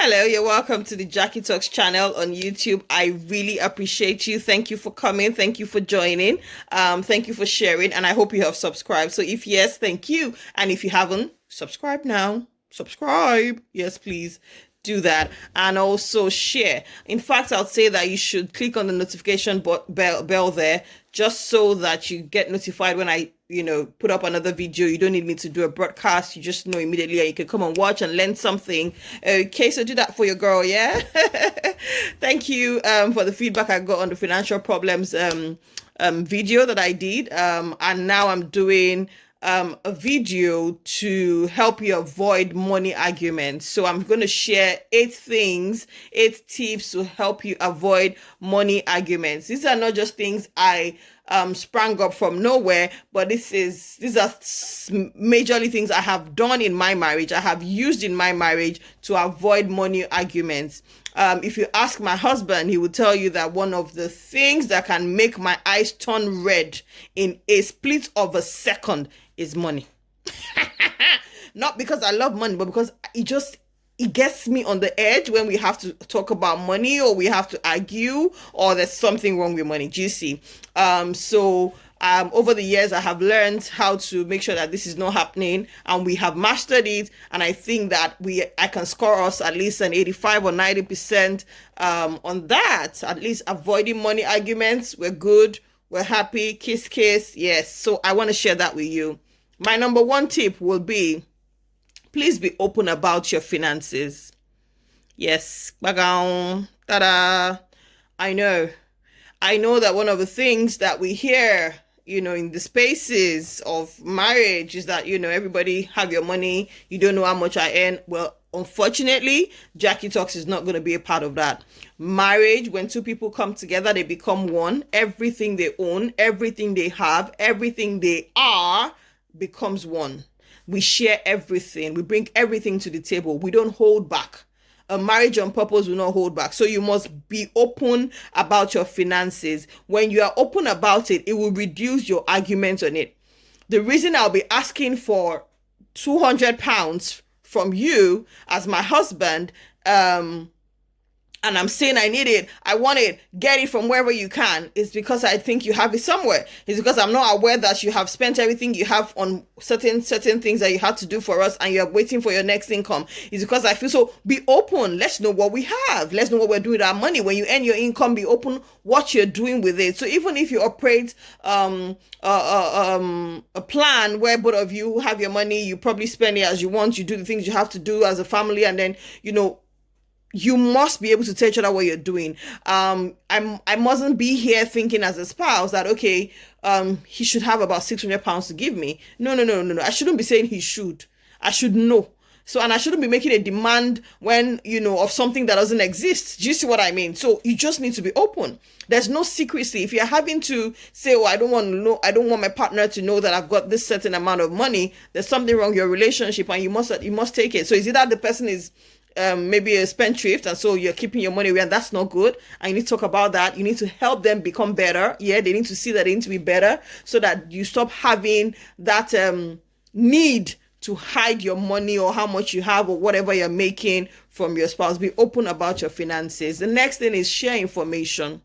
Hello, you're welcome to the Jackie Talks channel on YouTube. I really appreciate you. Thank you for coming. Thank you for joining. Thank you for sharing. And I hope you have subscribed. So if yes, thank you. And if you haven't, subscribe now. Subscribe. Yes, please do that. And also share. In fact, I'll say that you should click on the notification bell there, just so that you get notified when I put up another video. You don't need me to do a broadcast. You just know immediately, and you can come and watch and learn something. Okay, so do that for your girl, yeah? Thank you for the feedback I got on the financial problems video that I did. And now I'm doing a video to help you avoid money arguments. So I'm going to share 8 tips to help you avoid money arguments. These are not just things I sprang up from nowhere, but these are majorly things I have done in my marriage. I have used in my marriage to avoid money arguments. If you ask my husband, he will tell you that one of the things that can make my eyes turn red in a split of a second is money. Not because I love money, but because it gets me on the edge when we have to talk about money, or we have to argue, or there's something wrong with money. Do you see? Over the years, I have learned how to make sure that this is not happening, and we have mastered it. And I think that I can score us at least an 85 or 90% on that. At least avoiding money arguments. We're good. We're happy. Kiss, kiss. Yes. So I want to share that with you. My number 1 tip will be, please be open about your finances. Yes. Bagong. Ta-da. I know that one of the things that we hear, in the spaces of marriage is that, everybody have your money. You don't know how much I earn. Well, unfortunately, Jackie Talks is not going to be a part of that. Marriage, when 2 people come together, they become one. Everything they own, everything they have, everything they are becomes one. We share everything. We bring everything to the table. We don't hold back. A marriage on purpose will not hold back. So you must be open about your finances. When you are open about it, it will reduce your arguments on it. The reason I'll be asking for £200 from you as my husband, and I'm saying I need it, I want it, get it from wherever you can, is because I think you have it somewhere. It's because I'm not aware that you have spent everything you have on certain things that you had to do for us, and you're waiting for your next income. It's because I feel so. Be open. Let's know what we have. Let's know what we're doing with our money. When you earn your income, be open what you're doing with it. So even if you operate a plan where both of you have your money, you probably spend it as you want, you do the things you have to do as a family, and then you must be able to tell each other what you're doing. I mustn't be here thinking as a spouse that, okay, he should have about £600 to give me. No. I shouldn't be saying he should. I should know. So, and I shouldn't be making a demand when, of something that doesn't exist. Do you see what I mean? So you just need to be open. There's no secrecy. If you're having to say, oh, I don't want my partner to know that I've got this certain amount of money, there's something wrong with your relationship, and you must take it. So is it that the person is maybe a spendthrift, and so you're keeping your money away, and that's not good, and you need to talk about that. You need to help them become better. Yeah, they need to see that they need to be better, so that you stop having that need to hide your money or how much you have or whatever you're making from your spouse. Be open about your finances. The next thing is share information.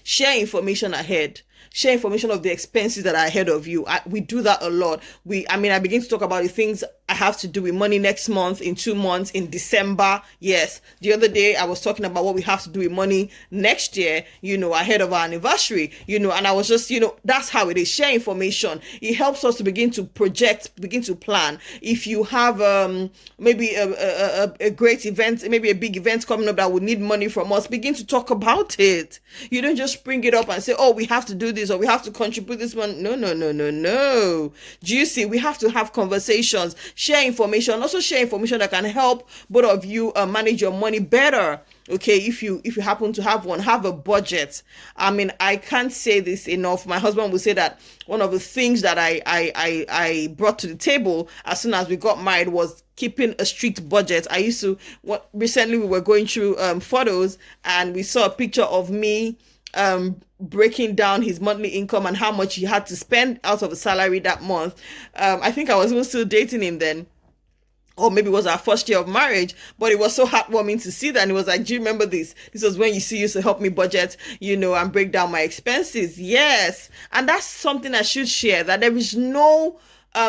Share information ahead. Share information of the expenses that are ahead of you. We do that a lot. I begin to talk about the things I have to do with money next month, in 2 months, in December. Yes. The other day I was talking about what we have to do with money next year, ahead of our anniversary, and I was just, that's how it is. Share information. It helps us to begin to project, begin to plan. If you have maybe a great event, maybe a big event coming up that would need money from us, begin to talk about it. You don't just bring it up and say, oh, we have to do this, or we have to contribute this one. No. Do you see? We have to have conversations. Share information. Also share information that can help both of you manage your money better. Okay, if you happen to have one, have a budget. I can't say this enough. My husband will say that one of the things that I brought to the table as soon as we got married was keeping a strict budget. Recently we were going through photos, and we saw a picture of me breaking down his monthly income and how much he had to spend out of a salary that month. I think I was even still dating him then. or maybe it was our first year of marriage, but it was so heartwarming to see that. And it was like, do you remember this? This was when you used to help me budget, and break down my expenses. Yes. And that's something I should share, that there is no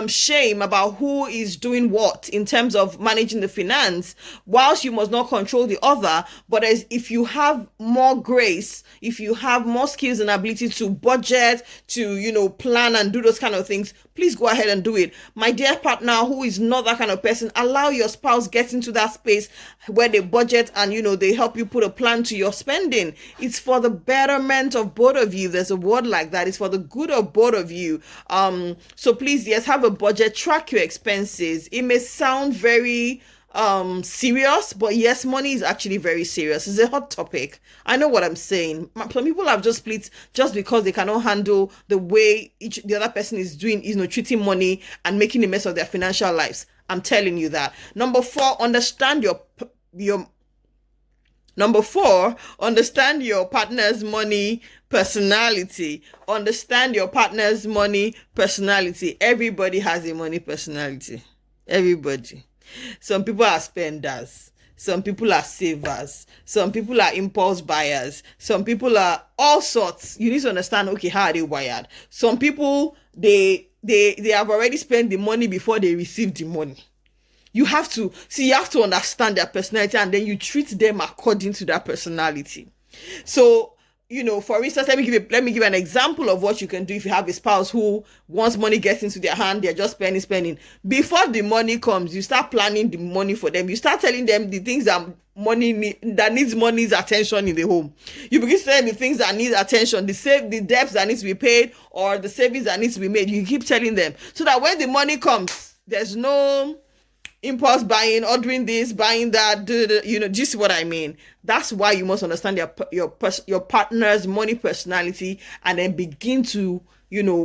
shame about who is doing what in terms of managing the finance, whilst you must not control the other. But if you have more grace, if you have more skills and ability to budget, to plan and do those kind of things, please go ahead and do it. My dear partner who is not that kind of person, allow your spouse get into that space where they budget and they help you put a plan to your spending. It's for the betterment of both of you. There's a word like that. It's for the good of both of you. So please, yes, have a budget, track your expenses. It may sound very serious, but yes, money is actually very serious. It's a hot topic. I know what I'm saying. Some people have just split just because they cannot handle the way the other person is doing, treating money and making a mess of their financial lives. I'm telling you that. Number 4, understand your partner's money personality. Understand your partner's money personality. Everybody has a money personality. Everybody. Some people are spenders. Some people are savers. Some people are impulse buyers. Some people are all sorts. You need to understand, okay, how are they wired? Some people, they have already spent the money before they receive the money. You have to understand their personality, and then you treat them according to that personality. So, for instance, let me give an example of what you can do if you have a spouse who, once money gets into their hand, they're just spending. Before the money comes, you start planning the money for them. You start telling them the things that needs money's attention in the home. You begin to tell them the things that need attention, the debts that need to be paid, or the savings that needs to be made. You keep telling them, so that when the money comes, there's no impulse buying, ordering this, buying that, just what I mean. That's why you must understand your partner's money personality, and then begin to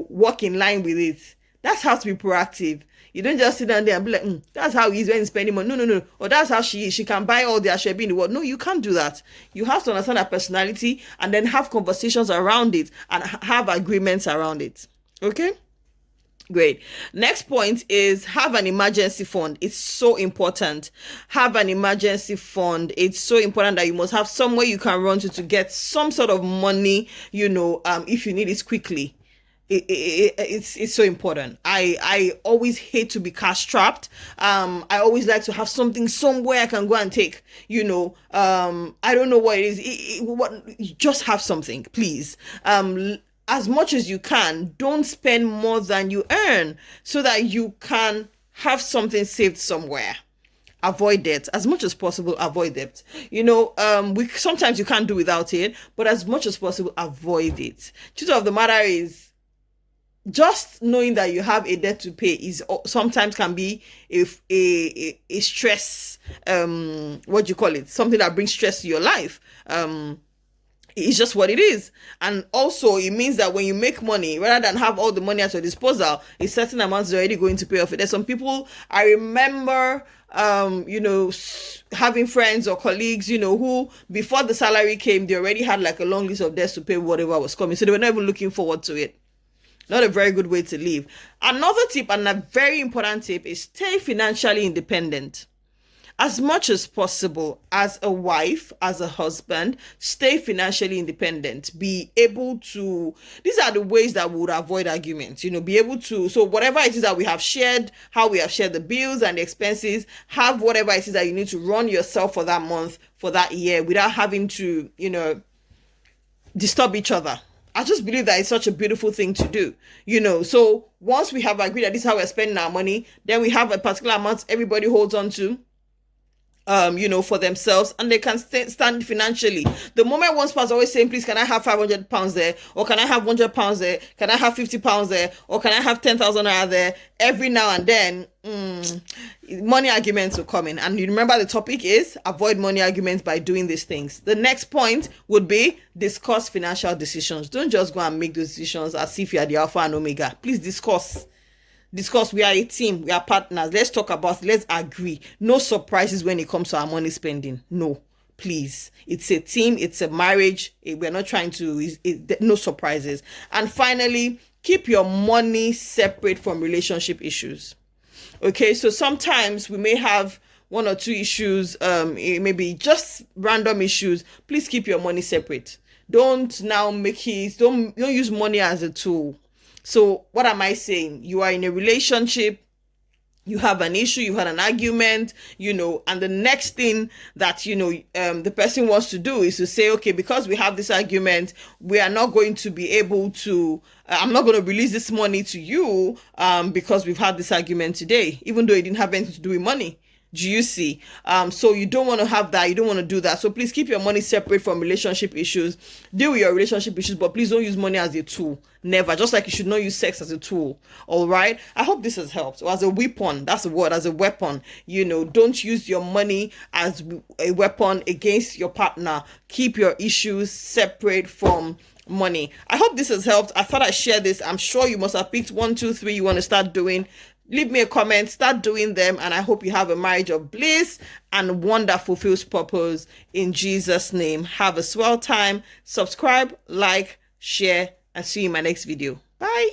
work in line with it. That's how to be proactive. You don't just sit down there and be like, that's how he's when he's spending money. No. Or that's how she is. She can buy all the Ashwebi in the world. No, you can't do that. You have to understand her personality and then have conversations around it and have agreements around it. Okay? Great. Next point is have an emergency fund. It's so important. Have an emergency fund. It's so important that you must have somewhere you can run to get some sort of money, if you need it quickly. It's so important. I always hate to be cash trapped. I always like to have something somewhere I can go and take. I don't know what it is. Just have something, please. As much as you can, don't spend more than you earn, so that you can have something saved somewhere. Avoid debt as much as possible. Avoid debt. Sometimes you can't do without it, but as much as possible, avoid it. Truth of the matter is, just knowing that you have a debt to pay is sometimes can be a stress. What do you call it? Something that brings stress to your life. It's just what it is. And also it means that when you make money, rather than have all the money at your disposal, a certain amount is already going to pay off. There's some people I remember having friends or colleagues, who before the salary came, they already had like a long list of debts to pay whatever was coming. So they were not even looking forward to it. Not a very good way to live. Another tip, and a very important tip, is stay financially independent. As much as possible, as a wife, as a husband, stay financially independent. Be able to, these are the ways that we would avoid arguments, be able to, so whatever it is that we have shared, how we have shared the bills and the expenses, have whatever it is that you need to run yourself for that month, for that year, without having to, disturb each other. I just believe that it's such a beautiful thing to do, so once we have agreed that this is how we're spending our money, then we have a particular amount everybody holds on to, for themselves, and they can stand financially. The moment one spouse always saying, please, can I have 500 pounds there? Or can I have 100 pounds there? Can I have 50 pounds there? Or can I have 10,000 naira there? Every now and then, money arguments will come in. And you remember the topic is avoid money arguments by doing these things. The next point would be discuss financial decisions. Don't just go and make those decisions as if you are the alpha and omega. Please discuss. We are a team, we are partners. Let's talk about it. Let's agree. No surprises when it comes to our money spending. No, please. It's a team, it's a marriage. We're not trying to, no surprises. And finally, keep your money separate from relationship issues. Okay, so sometimes we may have one or two issues, maybe just random issues. Please keep your money separate. Don't now make it, don't use money as a tool. So what am I saying? You are in a relationship, you have an issue, you had an argument, and the next thing that the person wants to do is to say, okay, because we have this argument, we are not going to be able to I'm not going to release this money to you because we've had this argument today, even though it didn't have anything to do with money. Do you see? So you don't want to have that. You don't want to do that. So please keep your money separate from relationship issues. Deal with your relationship issues, but please don't use money as a tool. Never. Just like you should not use sex as a tool. All right. I hope this has helped. Or as a weapon. That's the word. As a weapon. Don't use your money as a weapon against your partner. Keep your issues separate from money. I hope this has helped. I thought I'd share this. I'm sure you must have picked 1, 2, 3 you want to start doing. Leave me a comment, start doing them, and I hope you have a marriage of bliss and one that fulfills purpose in Jesus' name. Have a swell time. Subscribe, like, share, and see you in my next video. Bye.